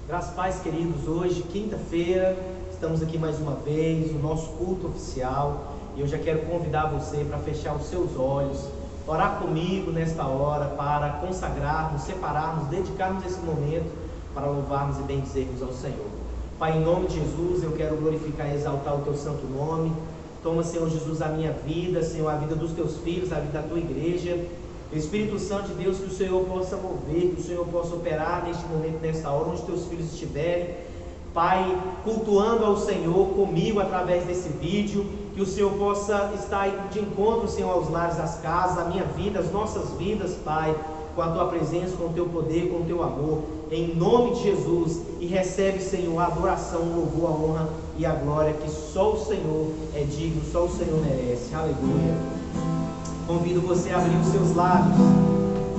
Graças a Paz, queridos, hoje, quinta-feira, estamos aqui mais uma vez, o nosso culto oficial, e eu já quero convidar você para fechar os seus olhos, orar comigo nesta hora, para consagrarmos, separarmos, dedicarmos esse momento para louvarmos e bendizermos ao Senhor. Pai, em nome de Jesus, eu quero glorificar e exaltar o Teu santo nome. Toma, Senhor Jesus, a minha vida, Senhor, a vida dos Teus filhos, a vida da Tua igreja. Espírito Santo de Deus, que o Senhor possa mover, que o Senhor possa operar neste momento, nesta hora, onde Teus filhos estiverem, Pai, cultuando ao Senhor comigo através desse vídeo, que o Senhor possa estar de encontro, Senhor, aos lares, às casas, a minha vida, as nossas vidas, Pai, com a Tua presença, com o Teu poder, com o Teu amor, em nome de Jesus, e recebe, Senhor, a adoração, o louvor, a honra e a glória, que só o Senhor é digno, só o Senhor merece. Aleluia. Convido você a abrir os seus lábios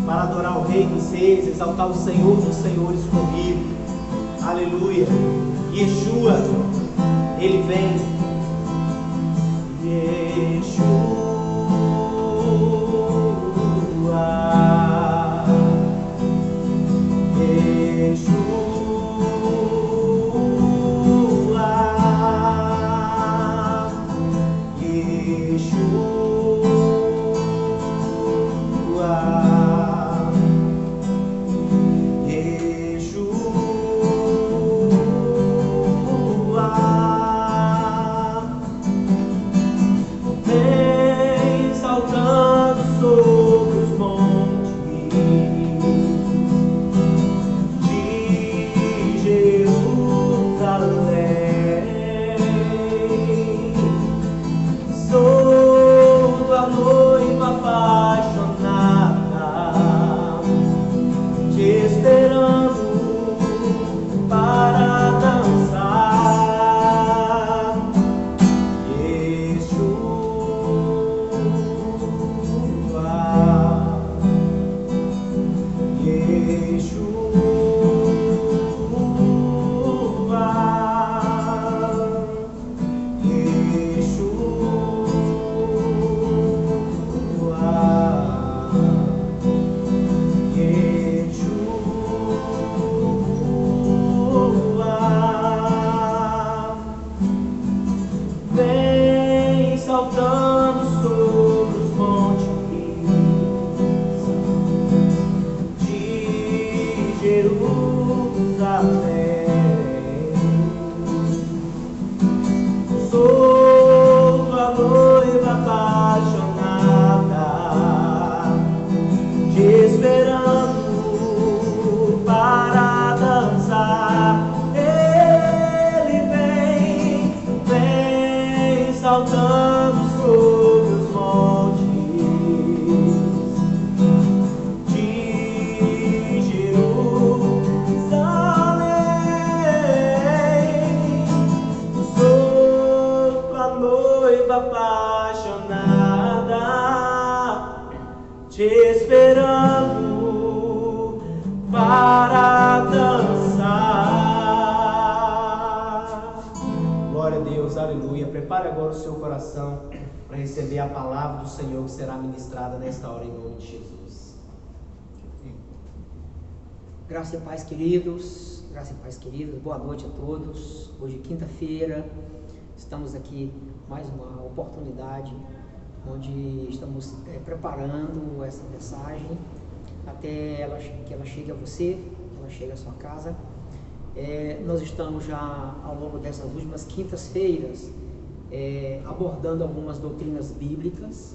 para adorar o Rei dos Reis, exaltar o Senhor dos Senhores comigo. Aleluia. Yeshua, Ele vem. Yeshua. Prepare agora o seu coração para receber a palavra do Senhor que será ministrada nesta hora, em nome de Jesus. Graça e paz, queridos. Graça e paz, queridos. Boa noite a todos. Hoje, quinta-feira, estamos aqui mais uma oportunidade onde estamos preparando essa mensagem até que ela chegue a você, que ela chegue à sua casa. Nós estamos já ao longo dessas últimas quintas-feiras abordando algumas doutrinas bíblicas,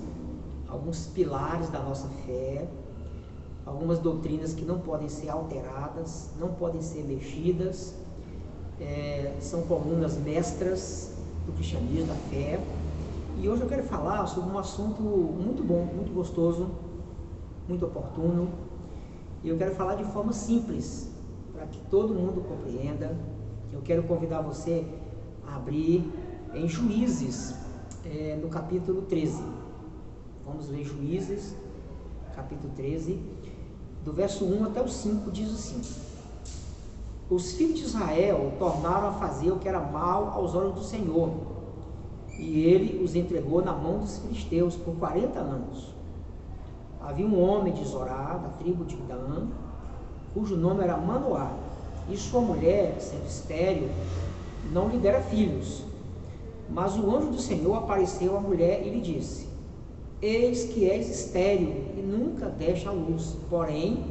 alguns pilares da nossa fé, algumas doutrinas que não podem ser alteradas, não podem ser mexidas, são colunas mestras do cristianismo, da fé. E hoje eu quero falar sobre um assunto muito bom, muito gostoso, muito oportuno, e eu quero falar de forma simples, para que todo mundo compreenda. Eu quero convidar você a abrir em Juízes, no capítulo 13. Vamos ler Juízes, capítulo 13, do verso 1 até o 5, diz assim: Os filhos de Israel tornaram a fazer o que era mal aos olhos do Senhor, e ele os entregou na mão dos filisteus por 40 anos. Havia um homem de Zorá, da tribo de Dan, cujo nome era Manoá, e sua mulher, sendo estéril, não lhe dera filhos. Mas o anjo do Senhor apareceu à mulher e lhe disse: eis que és estéril e nunca deste à luz, porém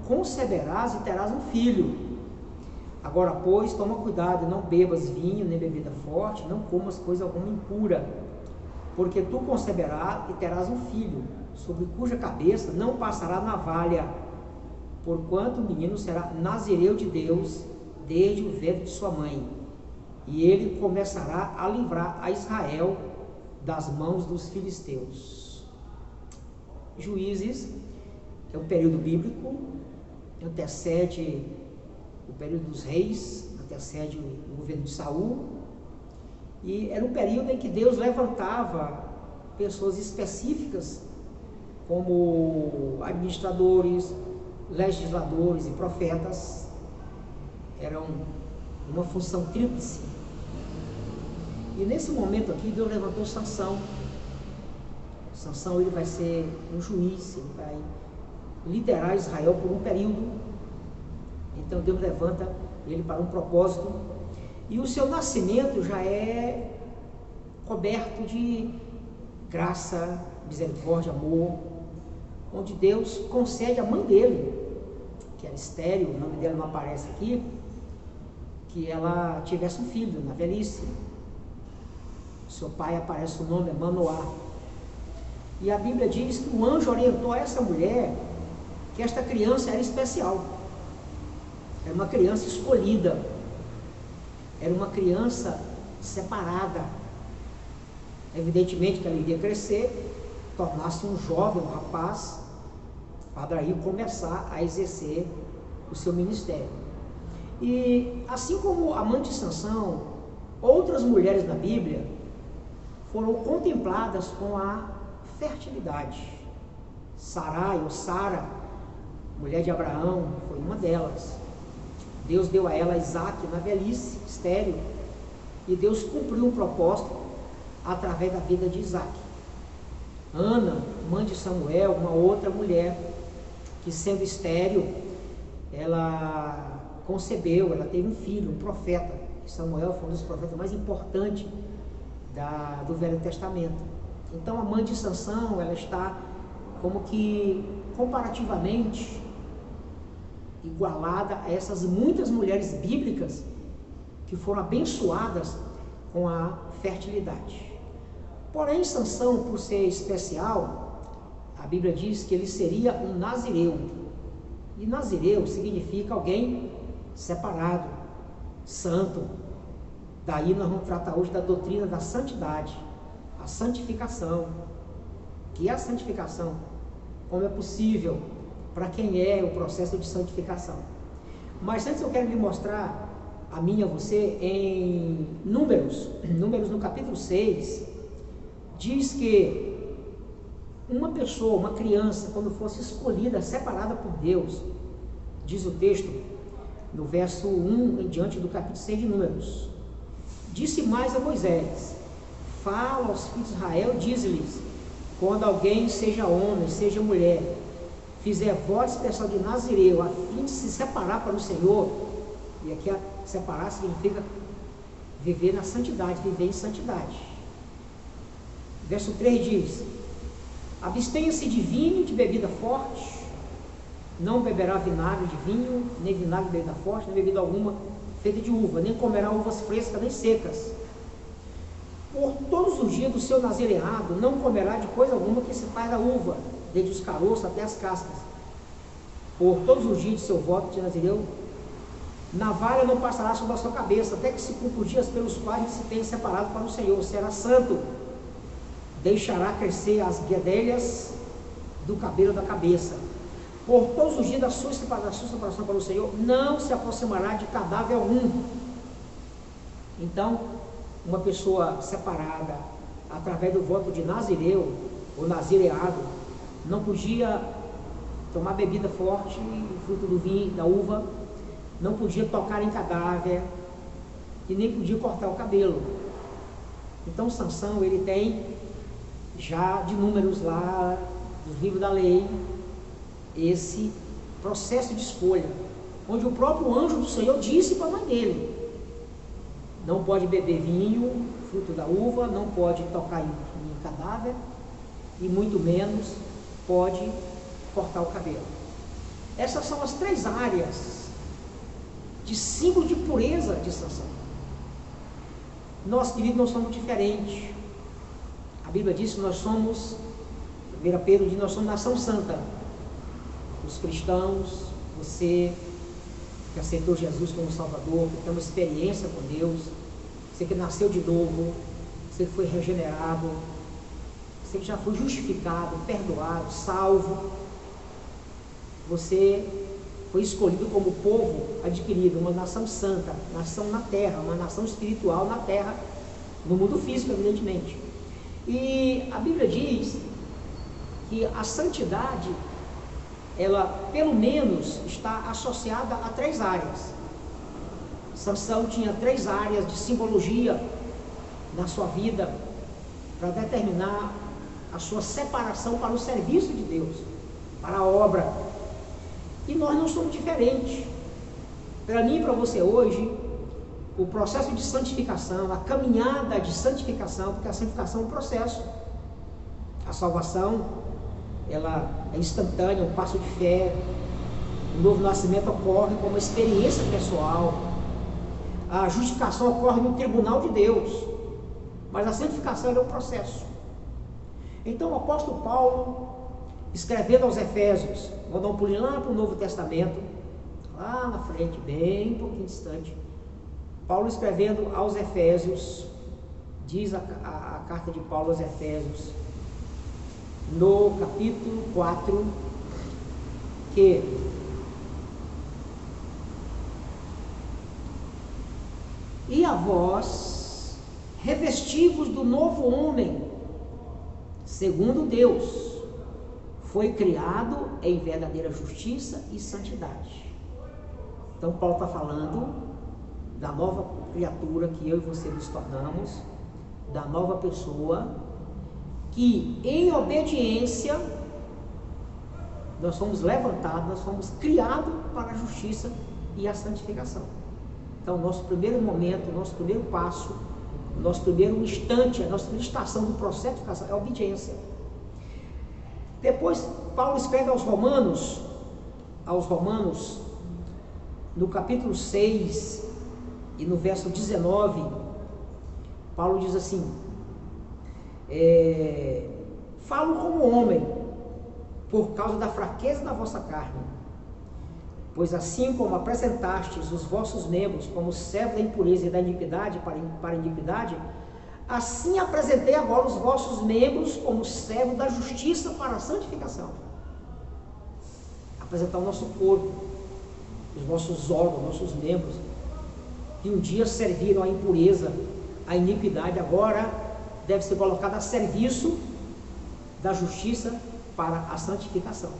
conceberás e terás um filho. Agora, pois, toma cuidado, não bebas vinho, nem bebida forte, não comas coisa alguma impura, porque tu conceberás e terás um filho, sobre cuja cabeça não passará navalha, porquanto o menino será nazireu de Deus desde o ventre de sua mãe, e ele começará a livrar a Israel das mãos dos filisteus. Juízes é um período bíblico, antecede o período dos reis, antecede o governo de Saul, e era um período em que Deus levantava pessoas específicas como administradores, legisladores e profetas. Era uma função tríplice. E nesse momento aqui Deus levantou Sansão. Sansão, ele vai ser um juiz, ele vai liderar Israel por um período. Então Deus levanta ele para um propósito, e o seu nascimento já é coberto de graça, misericórdia, amor, onde Deus concede à mãe dele, que era estéril, o nome dela não aparece aqui, que ela tivesse um filho na velhice. Seu pai aparece, o nome é Manoá. E a Bíblia diz que o anjo orientou a essa mulher que esta criança era especial. Era uma criança escolhida, era uma criança separada. Evidentemente que ela iria crescer, tornar-se um jovem, um rapaz, para aí começar a exercer o seu ministério. E assim como a mãe de Sansão, outras mulheres na Bíblia foram contempladas com a fertilidade. Sarai ou Sara, mulher de Abraão, foi uma delas. Deus deu a ela Isaac na velhice, estéril, e Deus cumpriu um propósito através da vida de Isaac. Ana, mãe de Samuel, uma outra mulher que, sendo estéril, ela concebeu, ela teve um filho, um profeta. Samuel foi um dos profetas mais importantes do Velho Testamento. Então a mãe de Sansão, ela está como que comparativamente igualada a essas muitas mulheres bíblicas que foram abençoadas com a fertilidade. Porém, Sansão, por ser especial, a Bíblia diz que ele seria um nazireu. E nazireu significa alguém separado, santo. Daí nós vamos tratar hoje da doutrina da santidade, a santificação. Que é a santificação? Como é possível? Para quem é o processo de santificação? Mas antes eu quero lhe mostrar, a mim e a você, em Números no capítulo 6, diz que uma pessoa, uma criança, quando fosse escolhida, separada por Deus, diz o texto, no verso 1 em diante do capítulo 6 de Números, disse mais a Moisés: fala aos filhos de Israel, diz-lhes, quando alguém, seja homem, seja mulher, fizer voto especial de nazireu, a fim de se separar para o Senhor, e aqui separar significa viver na santidade, viver em santidade. Verso 3 diz: abstenha-se de vinho e de bebida forte, não beberá vinagre de vinho, nem vinagre de bebida forte, nem bebida alguma feita de uva, nem comerá uvas frescas nem secas. Por todos os dias do seu nazireado não comerá de coisa alguma que se faz da uva, desde os caroços até as cascas. Por todos os dias de seu voto de nazireu, navalha não passará sobre a sua cabeça, até que se cumpra os dias pelos quais se tenha separado para o Senhor. Será santo. Deixará crescer as guedelhas do cabelo da cabeça. Por todos os dias da sua separação para o Senhor, não se aproximará de cadáver algum. Então, uma pessoa separada, através do voto de nazireu, ou nazireado, não podia tomar bebida forte, fruto do vinho, da uva, não podia tocar em cadáver, e nem podia cortar o cabelo. Então, Sansão, ele tem, já de Números lá, dos livros da lei, esse processo de escolha. onde o próprio anjo do Senhor disse para a mãe dele: não pode beber vinho, fruto da uva, não pode tocar em cadáver, e muito menos pode cortar o cabelo. Essas são as 3 áreas de símbolo de pureza de Sansão. Nós, queridos, não somos diferentes. A Bíblia diz que nós somos, 1 Pedro diz, nós somos nação santa. Os cristãos, você que aceitou Jesus como Salvador, que tem uma experiência com Deus, você que nasceu de novo, você que foi regenerado, você que já foi justificado, perdoado, salvo, você foi escolhido como povo adquirido, uma nação santa, nação na terra, uma nação espiritual na terra, no mundo físico, evidentemente. E a Bíblia diz que a santidade, ela pelo menos está associada a 3 áreas. Sansão tinha 3 áreas de simbologia na sua vida para determinar a sua separação para o serviço de Deus, para a obra. E nós não somos diferentes. Para mim e para você hoje, o processo de santificação, a caminhada de santificação, porque a santificação é um processo. A salvação, ela é instantânea, um passo de fé. O novo nascimento ocorre como uma experiência pessoal. A justificação ocorre no tribunal de Deus. Mas a santificação é um processo. Então o apóstolo Paulo, escrevendo aos Efésios, vou dar um pulinho lá para o Novo Testamento, lá na frente, bem um pouquinho distante. Paulo escrevendo aos Efésios, diz a carta de Paulo aos Efésios, no capítulo 4, que e a vós, revestivos do novo homem, segundo Deus, foi criado em verdadeira justiça e santidade. Então Paulo está falando da nova criatura que eu e você nos tornamos, da nova pessoa, que em obediência nós somos levantados, nós somos criados para a justiça e a santificação. Então nosso primeiro momento, nosso primeiro passo, nosso primeiro instante, a nossa primeira estação do processo de santificação é a obediência. Depois Paulo escreve aos Romanos, no capítulo 6 e no verso 19, Paulo diz assim: falo como homem, por causa da fraqueza da vossa carne, pois assim como apresentastes os vossos membros como servos da impureza e da iniquidade para a iniquidade, assim apresentei agora os vossos membros como servos da justiça para a santificação. Apresentar o nosso corpo, os nossos órgãos, nossos membros, que um dia serviram à impureza, à iniquidade, agora deve ser colocado a serviço da justiça para a santificação.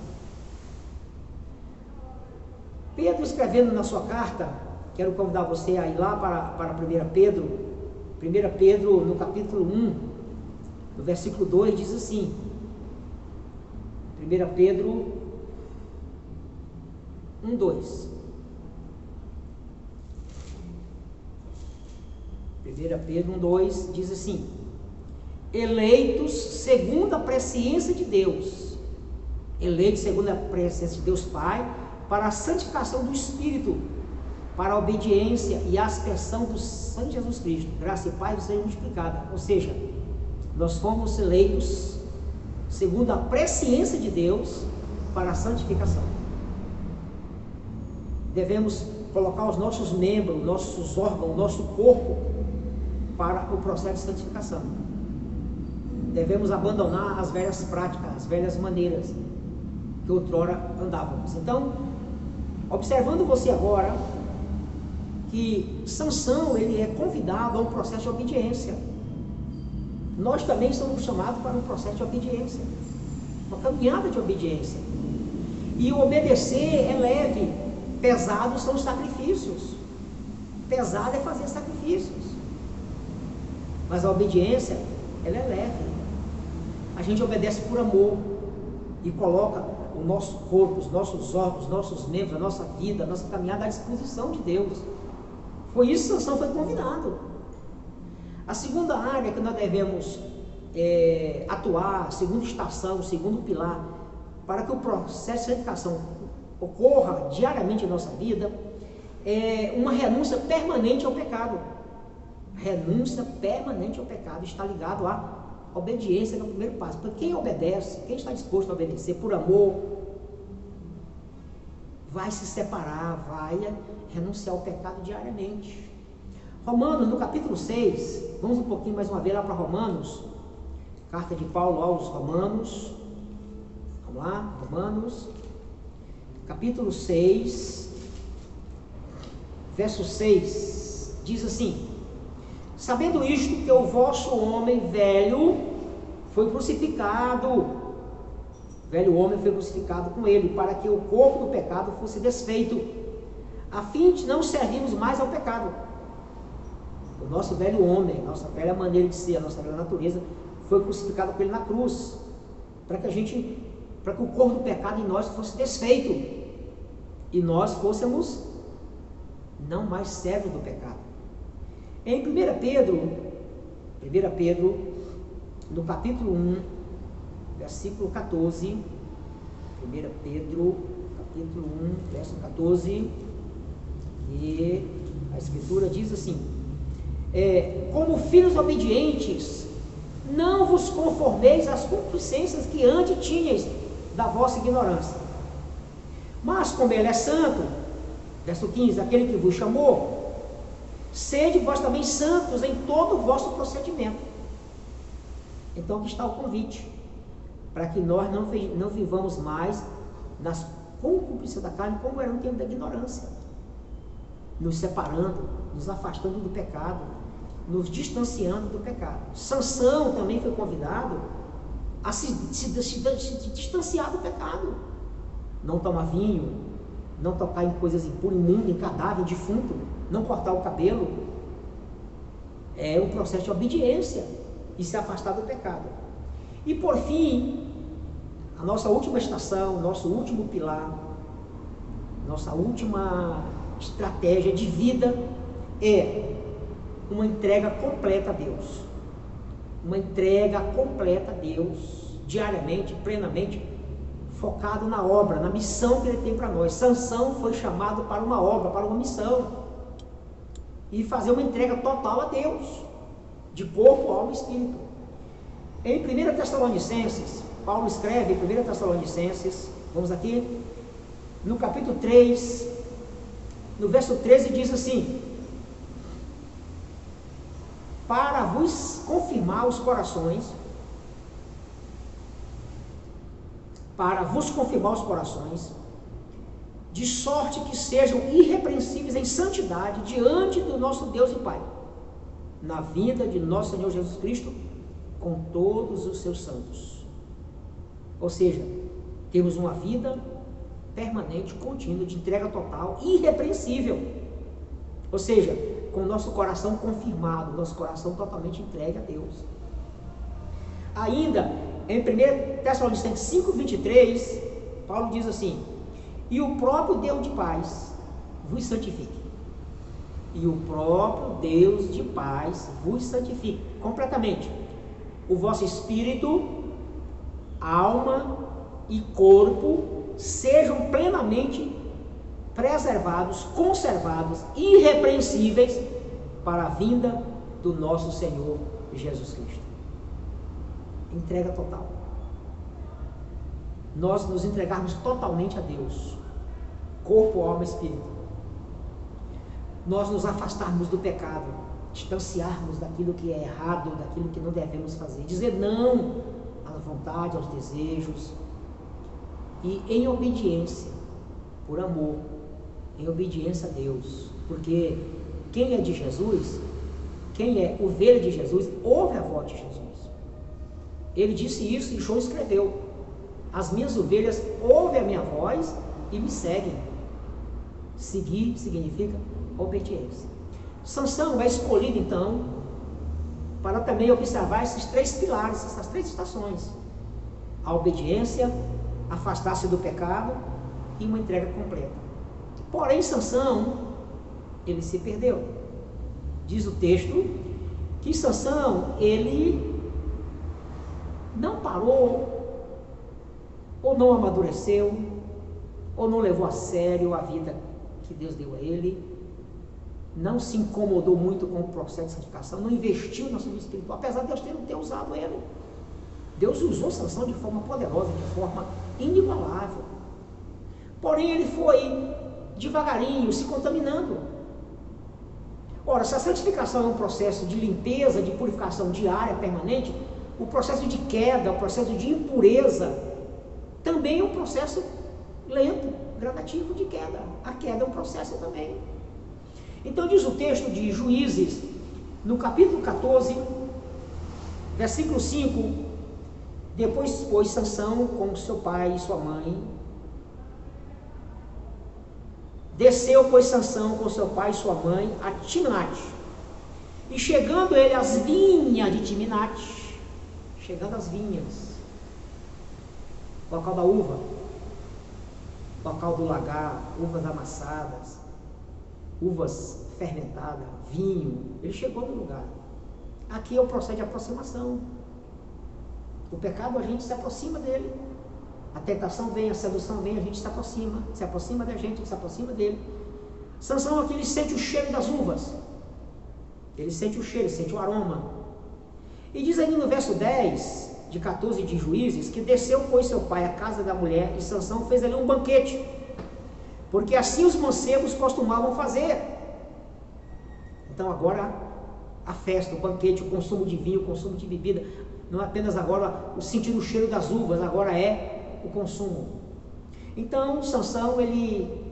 Pedro, escrevendo na sua carta, quero convidar você a ir lá para 1 Pedro, no capítulo 1, no versículo 2, diz assim, 1 Pedro 1, 2. 1 Pedro 1, 2 diz assim: eleitos segundo a presciência de Deus, eleitos segundo a presciência de Deus Pai, para a santificação do Espírito, para a obediência e a aspersão do sangue de Jesus Cristo, graça e paz seja multiplicada. Ou seja, nós fomos eleitos segundo a presciência de Deus para a santificação. Devemos colocar os nossos membros, nossos órgãos, nosso corpo para o processo de santificação. Devemos abandonar as velhas práticas, as velhas maneiras que outrora andávamos. Então, observando você agora, que Sansão, ele é convidado a um processo de obediência. Nós também somos chamados para um processo de obediência, uma caminhada de obediência. E o obedecer é leve, pesado são os sacrifícios. Pesado é fazer sacrifícios. Mas a obediência, ela é leve. A gente obedece por amor e coloca o nosso corpo, os nossos órgãos, os nossos membros, a nossa vida, a nossa caminhada à disposição de Deus. Foi isso que Sansão foi convidado. A segunda área que nós devemos atuar, segunda estação, segundo pilar, para que o processo de santificação ocorra diariamente em nossa vida, é uma renúncia permanente ao pecado. Renúncia permanente ao pecado está ligado à obediência, que é o primeiro passo. Porque quem obedece, quem está disposto a obedecer por amor, vai se separar, vai renunciar ao pecado diariamente. Romanos, no capítulo 6, vamos um pouquinho mais uma vez lá para Romanos, carta de Paulo aos Romanos, vamos lá, Romanos, capítulo 6, verso 6, diz assim: sabendo isto, que o vosso homem velho foi crucificado, velho homem foi crucificado com ele, para que o corpo do pecado fosse desfeito, a fim de não servirmos mais ao pecado. O nosso velho homem, nossa velha maneira de ser, a nossa velha natureza, foi crucificado com ele na cruz, para que o corpo do pecado em nós fosse desfeito, e nós fôssemos não mais servos do pecado. Em 1 Pedro, no capítulo 1, versículo 14, 1 Pedro, capítulo 1, verso 14, e a Escritura diz assim: como filhos obedientes, não vos conformeis às concupiscências que antes tinhais da vossa ignorância, mas como Ele é santo, verso 15, aquele que vos chamou, sede vós também santos em todo o vosso procedimento. Então aqui está o convite, para que nós não vivamos mais nas concupiscências da carne, como era no tempo da ignorância, nos separando, nos afastando do pecado, nos distanciando do pecado. Sansão também foi convidado a se distanciar do pecado, não tomar vinho, não tocar em coisas impuras, imundas, em cadáver, em defunto, não cortar o cabelo. É um processo de obediência e se afastar do pecado. E por fim, a nossa última estação, nosso último pilar, nossa última estratégia de vida é uma entrega completa a Deus. Uma entrega completa a Deus, diariamente, plenamente, focado na obra, na missão que Ele tem para nós. Sansão foi chamado para uma obra, para uma missão, e fazer uma entrega total a Deus, de corpo, alma e espírito. Em 1 Tessalonicenses, Paulo escreve em 1 Tessalonicenses, vamos aqui, no capítulo 3, no verso 13, diz assim: para vos confirmar os corações, de sorte que sejam irrepreensíveis em santidade diante do nosso Deus e Pai, na vinda de nosso Senhor Jesus Cristo, com todos os seus santos. Ou seja, temos uma vida permanente, contínua, de entrega total, irrepreensível. Ou seja, com o nosso coração confirmado, nosso coração totalmente entregue a Deus. Ainda, em 1 Tessalonicenses 5:23, Paulo diz assim: e o próprio Deus de paz vos santifique. E o próprio Deus de paz vos santifique completamente. O vosso espírito, alma e corpo sejam plenamente preservados, conservados, irrepreensíveis para a vinda do nosso Senhor Jesus Cristo. Entrega total. Nós nos entregarmos totalmente a Deus, corpo, alma e espírito. Nós nos afastarmos do pecado, distanciarmos daquilo que é errado, daquilo que não devemos fazer, dizer não à vontade, aos desejos, e em obediência, por amor, em obediência a Deus, porque quem é de Jesus, quem é ovelha de Jesus, ouve a voz de Jesus. Ele disse isso e João escreveu: as minhas ovelhas ouvem a minha voz e me seguem. Seguir significa obediência. Sansão é escolhido então para também observar esses três pilares, essas três estações: a obediência, afastar-se do pecado e uma entrega completa. Porém, Sansão, ele se perdeu. Diz o texto que Sansão, ele não parou, ou não amadureceu, ou não levou a sério a vida que Deus deu a ele, não se incomodou muito com o processo de santificação, não investiu na sua vida espiritual, apesar de Deus não ter usado ele. Deus usou Sansão de forma poderosa, de forma inigualável. Porém, ele foi devagarinho, se contaminando. Ora, se a santificação é um processo de limpeza, de purificação diária, permanente, o processo de queda, o processo de impureza, também é um processo lento, gradativo de queda. A queda é um processo também. Então diz o texto de Juízes, no capítulo 14, versículo 5, depois pôs Sansão com seu pai e sua mãe, desceu, pois, Sansão com seu pai e sua mãe a Timnate, e chegando ele às vinhas de Timnate, chegando às vinhas, local da uva, local do lagar, uvas amassadas, uvas fermentadas, vinho, ele chegou no lugar. Aqui é o processo de aproximação. O pecado, a gente se aproxima dele. A tentação vem, a sedução vem, a gente se aproxima da gente, se aproxima dele. Sansão aqui, ele sente o cheiro das uvas. Ele sente o cheiro, ele sente o aroma. E diz aí no verso 10, de 14 de Juízes, que desceu, pois, seu pai à casa da mulher, e Sansão fez ali um banquete, porque assim os mancebos costumavam fazer. Então agora a festa, o banquete, o consumo de vinho, o consumo de bebida, não é apenas agora o sentir o cheiro das uvas, agora é o consumo. Então Sansão, ele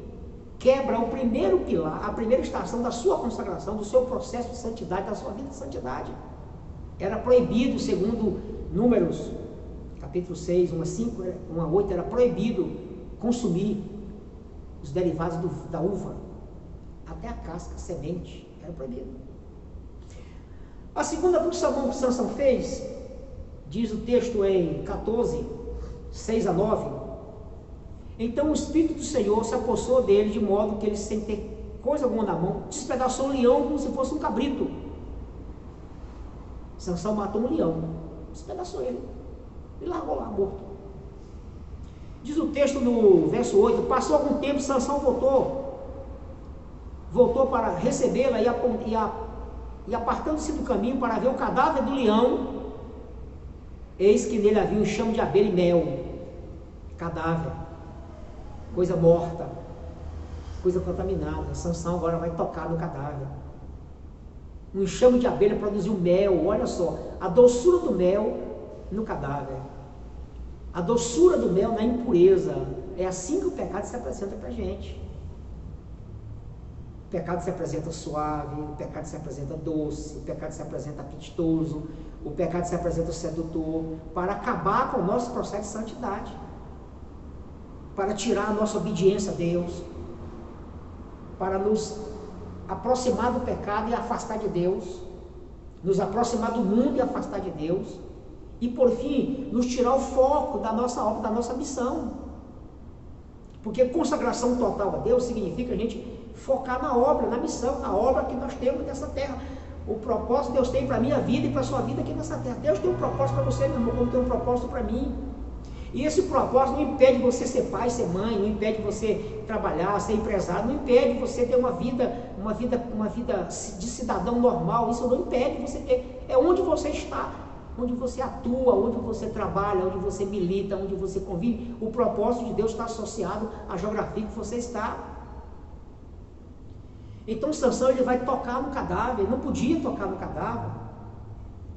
quebra o primeiro pilar, a primeira estação da sua consagração, do seu processo de santidade, da sua vida de santidade. Era proibido, segundo Números, capítulo 6, 1 a 5, 1 a 8, era proibido consumir os derivados da uva, até a casca, a semente, era proibido. A segunda coisa que Sansão fez, diz o texto em 14, 6 a 9, então o Espírito do Senhor se apossou dele, de modo que ele, sem ter coisa alguma na mão, despedaçou um leão como se fosse um cabrito. Sansão matou um leão, despedaçou ele e largou lá morto. Diz o texto no verso 8, passou algum tempo, Sansão voltou para recebê-la e apartando-se do caminho para ver o cadáver do leão, eis que nele havia um enxame de abelha e mel. Cadáver, coisa morta, coisa contaminada. Sansão agora vai tocar no cadáver. Um enxame de abelha produziu mel. Olha só, a doçura do mel no cadáver, a doçura do mel na impureza. É assim que o pecado se apresenta para a gente. O pecado se apresenta suave, o pecado se apresenta doce, o pecado se apresenta apetitoso, o pecado se apresenta sedutor, para acabar com o nosso processo de santidade, para tirar a nossa obediência a Deus, para nos aproximar do pecado e afastar de Deus, nos aproximar do mundo e afastar de Deus, e por fim, nos tirar o foco da nossa obra, da nossa missão. Porque consagração total a Deus significa a gente focar na obra, na missão, na obra que nós temos nessa terra. O propósito que Deus tem para a minha vida e para a sua vida aqui nessa terra. Deus tem um propósito para você, meu irmão, como tem um propósito para mim. E esse propósito não impede você ser pai, ser mãe, não impede você trabalhar, ser empresário, não impede você ter uma vida de cidadão normal. Isso não impede você ter. É onde você está, onde você atua, onde você trabalha, onde você milita, onde você convive. O propósito de Deus está associado à geografia que você está. Então Sansão, ele vai tocar no cadáver, ele não podia tocar no cadáver,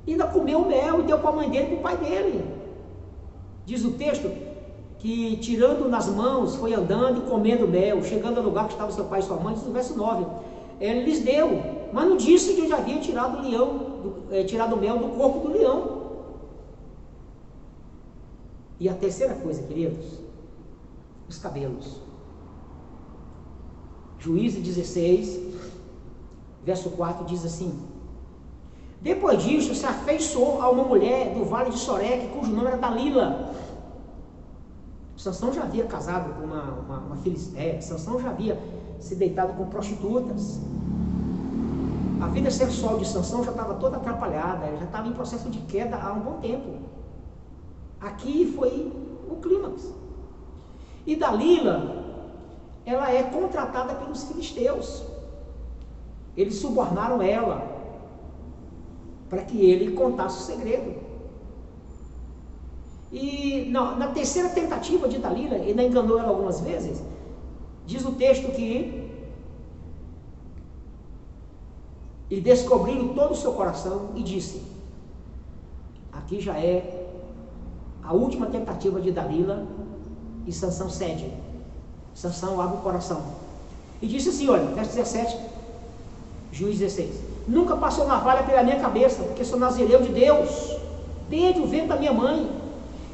ainda comeu mel e deu para a mãe dele e para o pai dele. Diz o texto que, tirando nas mãos, foi andando e comendo mel, chegando ao lugar que estava seu pai e sua mãe. Diz no verso 9, ele lhes deu, mas não disse que já havia tirado o mel do corpo do leão. E a terceira coisa, queridos, os cabelos. Juízes 16, verso 4 diz assim: depois disso se afeiçoou a uma mulher do vale de Soreque, cujo nome era Dalila, Sansão já havia casado com uma filisteia, Sansão já havia se deitado com prostitutas. A vida sexual de Sansão já estava toda atrapalhada, ele já estava em processo de queda há um bom tempo. Aqui foi o clímax. E Dalila, ela é contratada pelos filisteus. Eles subornaram ela para que ele contasse o segredo. E na terceira tentativa de Dalila, ele ainda enganou ela algumas vezes. Diz o texto que eles descobriram todo o seu coração e disse: aqui já é a última tentativa de Dalila. E Sansão cede. Sansão abre o coração e disse assim, olha, verso 17, Juiz 16: nunca passou navalha pela minha cabeça, porque sou nazireu de Deus desde o ventre da minha mãe.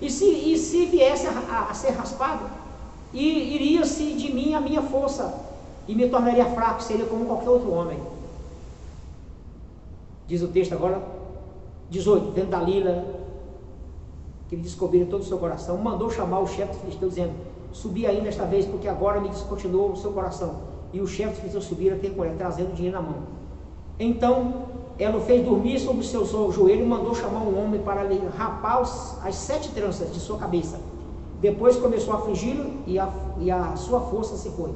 E se viesse a ser raspado, iria-se de mim a minha força, e me tornaria fraco, seria como qualquer outro homem. Diz o texto agora, 18, vendo Dalila, que ele descobriu todo o seu coração, mandou chamar o chefe dos filisteus, dizendo: subi ainda esta vez, porque agora me descontinuou o seu coração. E o chefe dos filisteus subiram a ter com ele, trazendo dinheiro na mão. Então ela o fez dormir sobre os seus joelhos e mandou chamar um homem para lhe rapar as 7 tranças de sua cabeça. Depois começou a afligi-lo e a sua força se foi.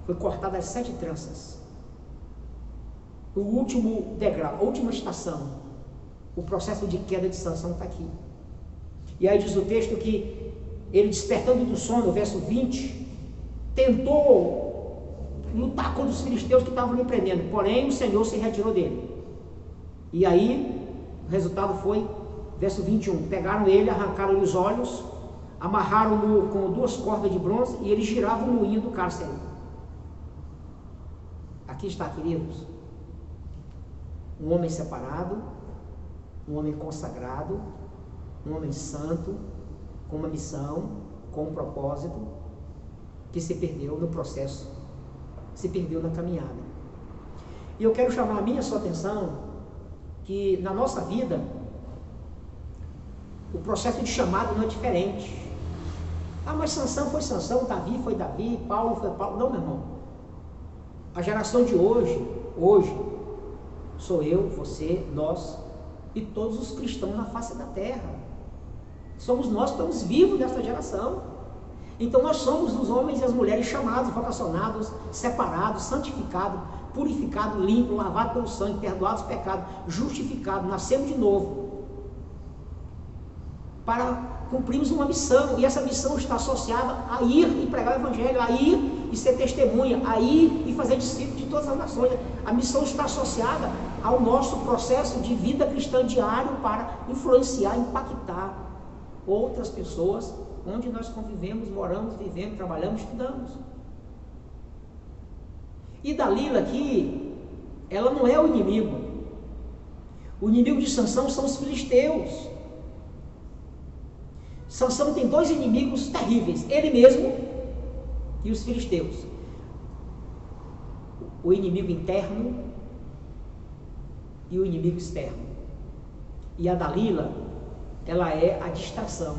Foi cortada as 7 tranças. O último degrau, a última estação, o processo de queda de Sansão está aqui. E aí diz o texto que ele, despertando do sono, verso 20, tentou lutar contra os filisteus que estavam lhe prendendo, porém o Senhor se retirou dele. E aí o resultado foi, verso 21, pegaram ele, arrancaram-lhe os olhos, amarraram-no com 2 cordas de bronze e ele girava o moinho do cárcere. Aqui está, queridos, um homem separado, um homem consagrado, um homem santo, com uma missão, com um propósito, que se perdeu no processo, se perdeu na caminhada. E eu quero chamar a minha sua atenção que na nossa vida o processo de chamado não é diferente. Ah, mas Sansão foi Sansão, Davi foi Davi, Paulo foi Paulo. Não, meu irmão. A geração de hoje sou eu, você, nós e todos os cristãos na face da terra. Somos nós que estamos vivos nessa geração. Então nós somos os homens e as mulheres chamados, vocacionados, separados, santificados, purificados, limpos, lavados pelo sangue, perdoados os pecados, justificados, nascemos de novo, para cumprirmos uma missão. E essa missão está associada a ir e pregar o evangelho, a ir e ser testemunha, a ir e fazer discípulos de todas as nações. A missão está associada ao nosso processo de vida cristã diário para influenciar, impactar outras pessoas onde nós convivemos, moramos, vivemos, trabalhamos, estudamos. E Dalila aqui, ela não é o inimigo. O inimigo de Sansão são os filisteus. Sansão tem 2 inimigos terríveis, ele mesmo e os filisteus. O inimigo interno e o inimigo externo. E a Dalila, ela é a distração.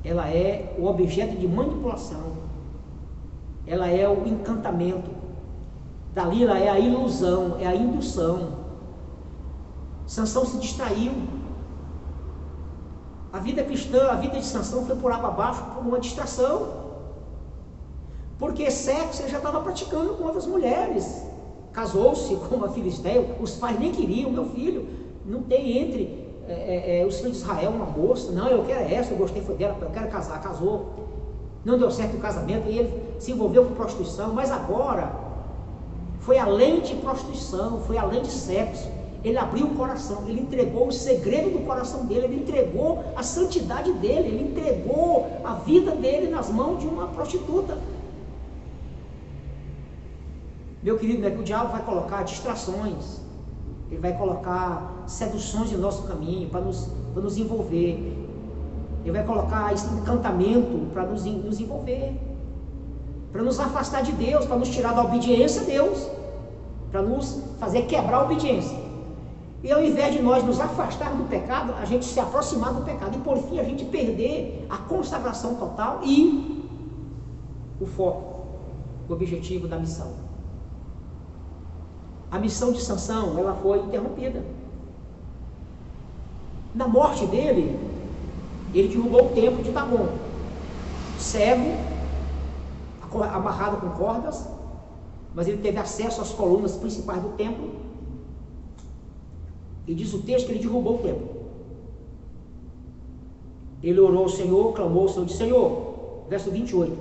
Ela é o objeto de manipulação. Ela é o encantamento. Dalila é a ilusão, é a indução. Sansão se distraiu. A vida cristã, a vida de Sansão foi por água abaixo por uma distração. Porque sexo ele já estava praticando com outras mulheres. Casou-se com uma filisteia, os pais nem queriam, meu filho, não tem entre os filhos de Israel uma moça, não, eu quero essa, eu gostei foi dela, eu quero casar, casou. Não deu certo o casamento e ele se envolveu com prostituição, mas agora foi além de prostituição, foi além de sexo. Ele abriu o coração, ele entregou o segredo do coração dele, ele entregou a santidade dele, ele entregou a vida dele nas mãos de uma prostituta. Meu querido, é que o diabo vai colocar distrações, ele vai colocar seduções em nosso caminho para nos envolver, ele vai colocar esse encantamento para nos envolver, para nos afastar de Deus, para nos tirar da obediência a Deus, para nos fazer quebrar a obediência. E ao invés de nós nos afastarmos do pecado, a gente se aproximar do pecado. E por fim a gente perder a consagração total e o foco, o objetivo da missão. A missão de Sansão, ela foi interrompida. Na morte dele, ele derrubou o templo de Dagon. Cego, amarrado com cordas, mas ele teve acesso às colunas principais do templo. E diz o texto que ele derrubou o templo. Ele orou ao Senhor, clamou ao Senhor, disse: Senhor, verso 28,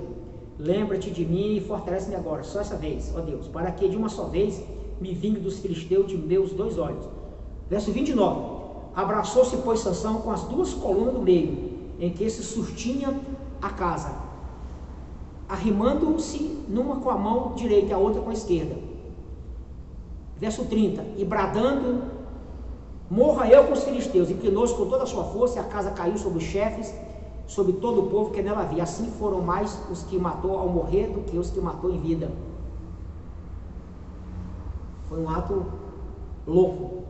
lembra-te de mim e fortalece-me agora, só essa vez, ó Deus, para que de uma só vez me vingue dos filisteus de meus 2 olhos. Verso 29, abraçou-se, pois, Sansão com as 2 colunas do meio, em que se sustinha a casa, arrimando-se numa com a mão direita e a outra com a esquerda. Verso 30, e bradando: morra eu com os filisteus, inclinou-se com toda a sua força, e a casa caiu sobre os chefes, sobre todo o povo que nela havia. Assim foram mais os que matou ao morrer do que os que matou em vida. Foi um ato louco,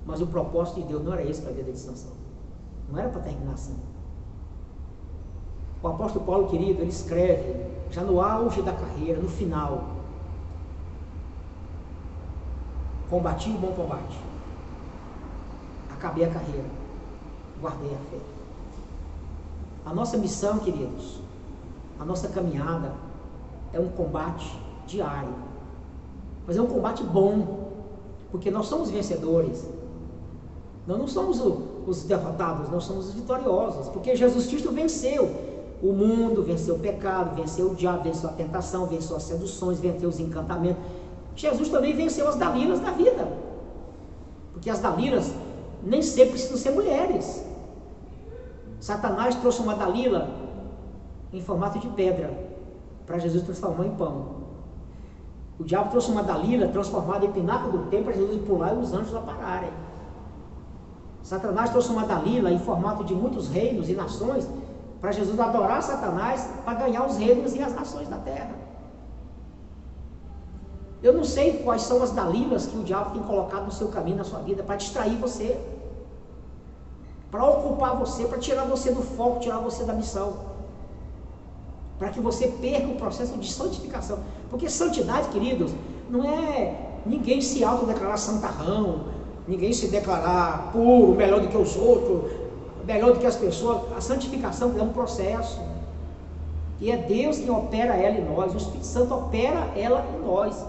mas o propósito de Deus não era esse para a vida de Sansão, não era para terminar assim. O apóstolo Paulo, querido, ele escreve já no auge da carreira, no final: combati o bom combate, acabei a carreira, guardei a fé. A nossa missão, queridos, a nossa caminhada é um combate diário, mas é um combate bom, porque nós somos vencedores. Nós não somos os derrotados, nós somos os vitoriosos, porque Jesus Cristo venceu o mundo, venceu o pecado, venceu o diabo, venceu a tentação, venceu as seduções, venceu os encantamentos. Jesus também venceu as dalilas da vida, porque as dalilas nem sempre precisam ser mulheres. Satanás trouxe uma dalila em formato de pedra para Jesus transformar em pão. O diabo trouxe uma dalila transformada em pináculo do templo para Jesus pular e os anjos a pararem. Satanás trouxe uma dalila em formato de muitos reinos e nações para Jesus adorar Satanás, para ganhar os reinos e as nações da terra. Eu não sei quais são as dalilas que o diabo tem colocado no seu caminho, na sua vida, para distrair você, para ocupar você, para tirar você do foco, tirar você da missão, para que você perca o processo de santificação. Porque santidade, queridos, não é ninguém se autodeclarar santarrão, ninguém se declarar puro, melhor do que os outros, melhor do que as pessoas. A santificação é um processo, e é Deus quem opera ela em nós, o Espírito Santo opera ela em nós,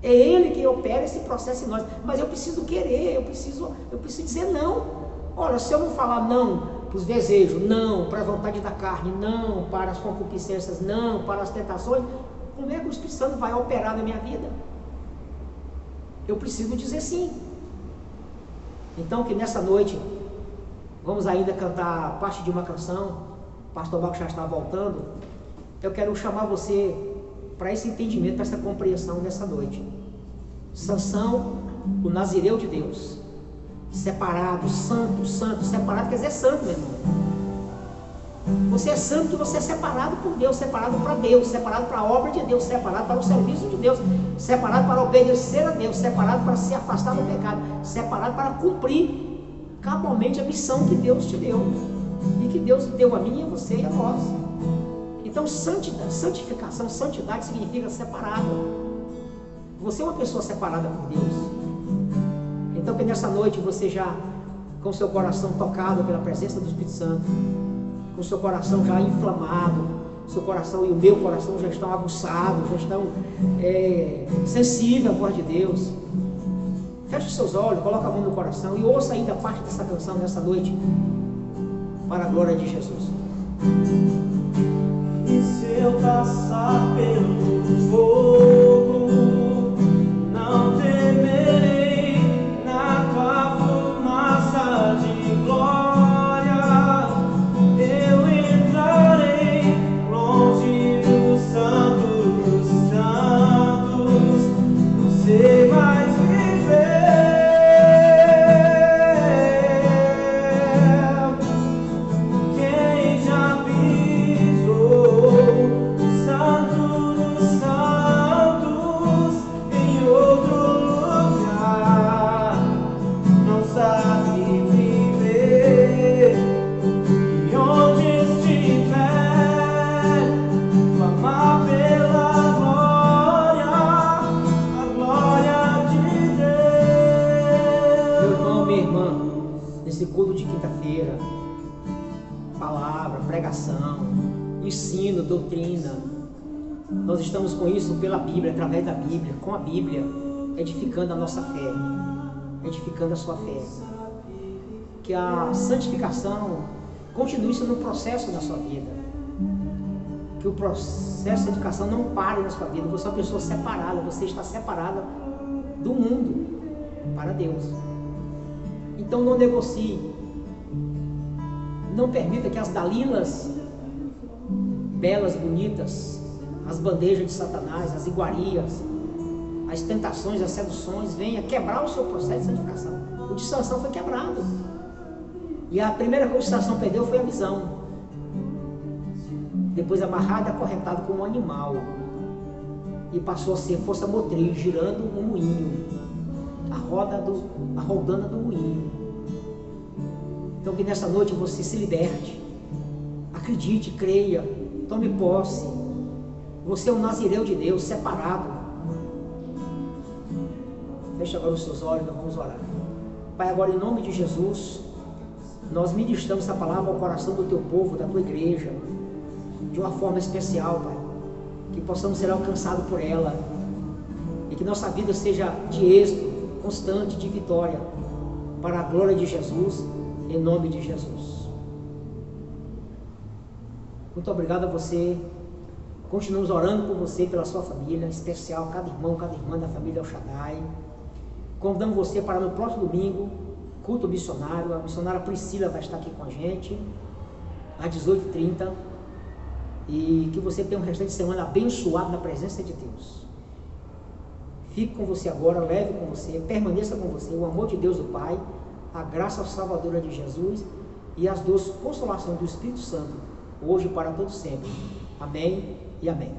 é Ele quem opera esse processo em nós. Mas eu preciso querer, eu preciso dizer não. Olha, se eu não falar não para os desejos, não para a vontade da carne, não para as concupiscências, não para as tentações, como é que o Espírito Santo vai operar na minha vida? Eu preciso dizer sim. Então, que nessa noite vamos ainda cantar parte de uma canção. O pastor Marcos já está voltando. Eu quero chamar você para esse entendimento, para essa compreensão nessa noite. Sansão, o nazireu de Deus, separado, santo, separado quer dizer santo, meu irmão. Você é santo porque você é separado por Deus, separado para Deus, separado para a obra de Deus, separado para o serviço de Deus, separado para obedecer a Deus, separado para se afastar do pecado, separado para cumprir cabalmente a missão que Deus te deu, e que Deus deu a mim, a você e a nós. Então santificação, santidade significa separado. Você é uma pessoa separada por Deus. Então que nessa noite você já, com seu coração tocado pela presença do Espírito Santo, com seu coração já inflamado, seu coração e o meu coração já estão aguçados, já estão sensíveis à voz de Deus. Feche os seus olhos, coloque a mão no coração e ouça ainda parte dessa canção nessa noite, para a glória de Jesus. E se eu passar pelo fogo, não temerei, na tua fumaça de glória eu entrarei, longe do santo dos santos, não sei mais viver. Quem já pisou o santo dos santos culto de quinta-feira, palavra, pregação, ensino, doutrina. Nós estamos com isso pela Bíblia, através da Bíblia, com a Bíblia, edificando a nossa fé, edificando a sua fé. Que a santificação continue sendo um processo na sua vida. Que o processo de educação não pare na sua vida. Você é uma pessoa separada, você está separada do mundo para Deus. Então não negocie. Não permita que as dalilas belas, bonitas, as bandejas de Satanás, as iguarias, as tentações, as seduções venham quebrar o seu processo de santificação. O de Sansão foi quebrado. E a primeira coisa que Sansão perdeu foi a visão. Depois amarrado e acorrentado como um animal, e passou a ser força motriz, girando um moinho, a rodana do moinho. Então que nessa noite você se liberte, acredite, creia, tome posse. Você é um nazireu de Deus, separado. Feche agora os seus olhos, nós vamos orar. Pai, agora em nome de Jesus, nós ministramos essa palavra ao coração do teu povo, da tua igreja, de uma forma especial, Pai, que possamos ser alcançados por ela, e que nossa vida seja de êxito, constante, de vitória, para a glória de Jesus, em nome de Jesus. Muito obrigado a você. Continuamos orando por você, pela sua família, em especial cada irmão, cada irmã da família El Shaddai. Convidamos você para no próximo domingo, culto missionário. A missionária Priscila vai estar aqui com a gente, às 18h30. E que você tenha um restante de semana abençoado na presença de Deus. Fique com você agora, leve com você, permaneça com você o amor de Deus do Pai, a graça salvadora de Jesus e as doces consolações do Espírito Santo, hoje e para todos sempre. Amém e amém.